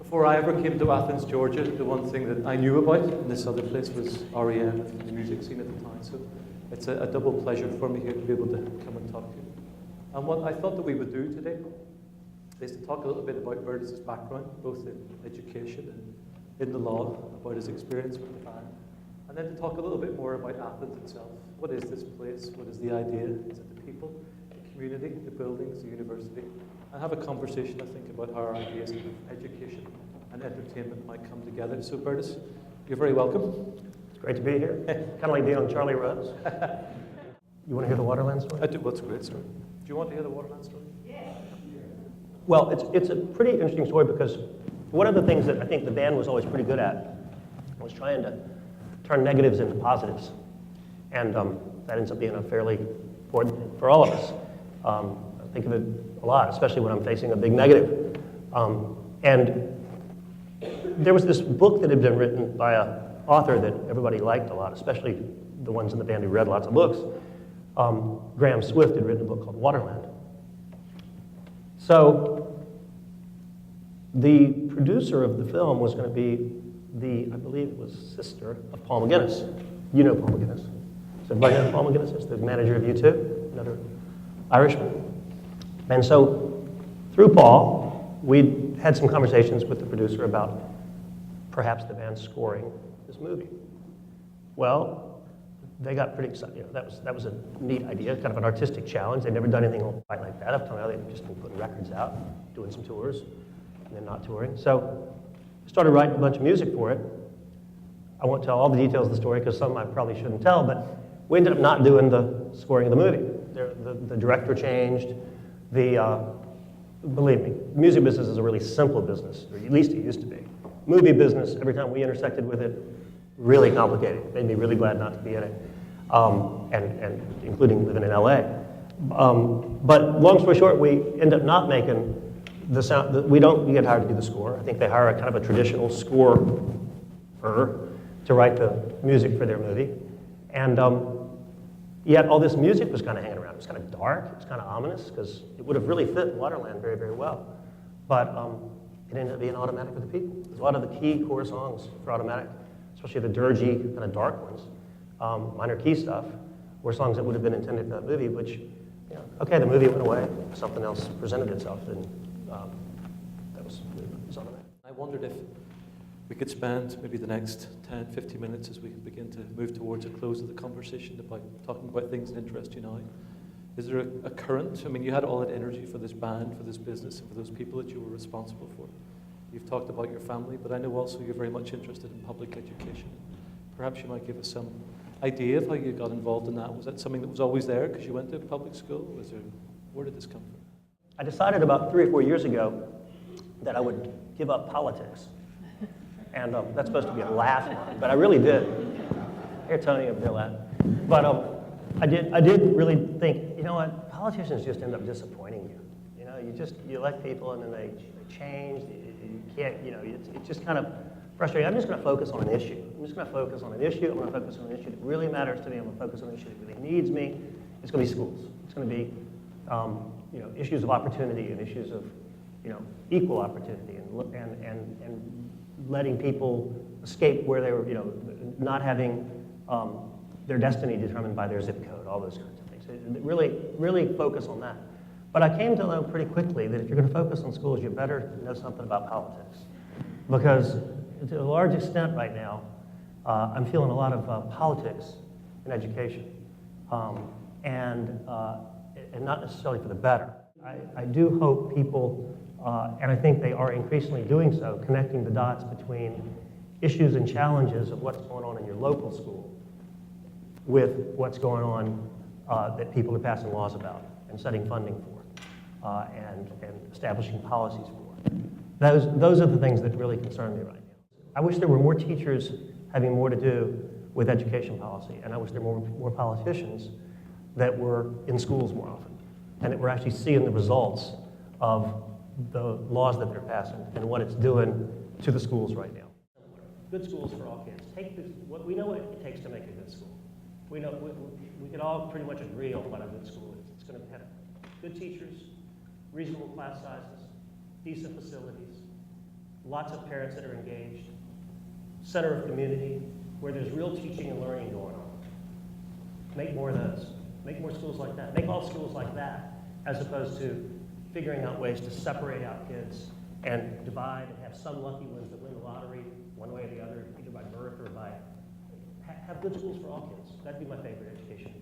Before I ever came to Athens, Georgia, the one thing that I knew about in this other place was R.E.M, the music scene at the time. So it's a double pleasure for me here to be able to come and talk to you. And what I thought that we would do today is to talk a little bit about Bertis's background, both in education and in the law, about his experience with the band, and then to talk a little bit more about Athens itself. What is this place? What is the idea? Is it the people, the community, the buildings, the university? And have a conversation, I think, about how our ideas of education and entertainment might come together. So Bertis, you're very welcome. It's great to be here. Kind of like being on Charlie Rose. You want to hear the Waterland story? I do. What's a great story? Do you want to hear the Waterland story? Yeah. Well, it's a pretty interesting story because one of the things that I think the band was always pretty good at was trying to turn negatives into positives. And that ends up being a fairly important thing for all of us. I think of it a lot, especially when I'm facing a big negative. And there was this book that had been written by an author that everybody liked a lot, especially the ones in the band who read lots of books. Graham Swift had written a book called Waterland. So the producer of the film was going to be I believe it was sister of Paul McGuinness. You know Paul McGuinness. Does everybody know who Paul McGuinness is? The manager of U2, another Irishman. And so through Paul, we had some conversations with the producer about perhaps the band scoring this movie. Well, they got pretty excited. You know, that was a neat idea, kind of an artistic challenge. They'd never done anything quite like that. Up till now, they'd just been putting records out, doing some tours, and then not touring. So I started writing a bunch of music for it. I won't tell all the details of the story because some I probably shouldn't tell, but we ended up not doing the scoring of the movie. The director changed. Believe me, music business is a really simple business, or at least it used to be. Movie business, every time we intersected with it, really complicated. It made me really glad not to be in it, and including living in LA. But long story short, we end up not making the sound. We don't get hired to do the score. I think they hire a kind of a traditional scorer to write the music for their movie. And yet all this music was kind of hanging around. It was kind of dark, it was kind of ominous, because it would have really fit Waterland very, very well. But it ended up being automatic for the people. A lot of the key core songs for automatic, especially the dirgy, kind of dark ones, minor key stuff, were songs that would have been intended for that movie, which, you know, okay, the movie went away, something else presented itself, and that was automatic. I wondered if we could spend maybe the next 10, 15 minutes as we begin to move towards a close of the conversation about talking about things that interest you now. Is there a current? I mean, you had all that energy for this band, for this business, and for those people that you were responsible for. You've talked about your family, but I know also you're very much interested in public education. Perhaps you might give us some idea of how you got involved in that. Was that something that was always there because you went to public school? Where did this come from? I decided about 3 or 4 years ago that I would give up politics. And that's supposed to be a laugh line, but I really did. Here, Tony, up there laughing. But I did really think, you know what, politicians just end up disappointing you. You know, you elect people and then they change. You can't, you know, it's just kind of frustrating. I'm just going to focus on an issue. I'm just going to focus on an issue. I'm going to focus on an issue that really matters to me. I'm going to focus on an issue that really needs me. It's going to be schools. It's going to be, you know, issues of opportunity and issues of, you know, equal opportunity and letting people escape where they were, you know, not having their destiny determined by their zip code, all those kinds of things. So really focus on that. But I came to know pretty quickly that if you're going to focus on schools, you better know something about politics. Because to a large extent right now, I'm feeling a lot of politics in education, and not necessarily for the better. I do hope people, and I think they are increasingly doing so, connecting the dots between issues and challenges of what's going on in your local school with what's going on that people are passing laws about and setting funding for, and establishing policies for. Those are the things that really concern me right now. I wish there were more teachers having more to do with education policy, and I wish there were more politicians that were in schools more often, and that we're actually seeing the results of the laws that they're passing and what it's doing to the schools right now. Good schools for all kids. We know what it takes to make a good school. We know we can all pretty much agree on what a good school is. It's going to have good teachers, reasonable class sizes, decent facilities, lots of parents that are engaged, center of community, where there's real teaching and learning going on. Make more of those. Make more schools like that. Make all schools like that, as opposed to figuring out ways to separate out kids and divide and have some lucky ones that win the lottery one way or the other, either by birth or by... Have good schools for all kids. That'd be my favorite education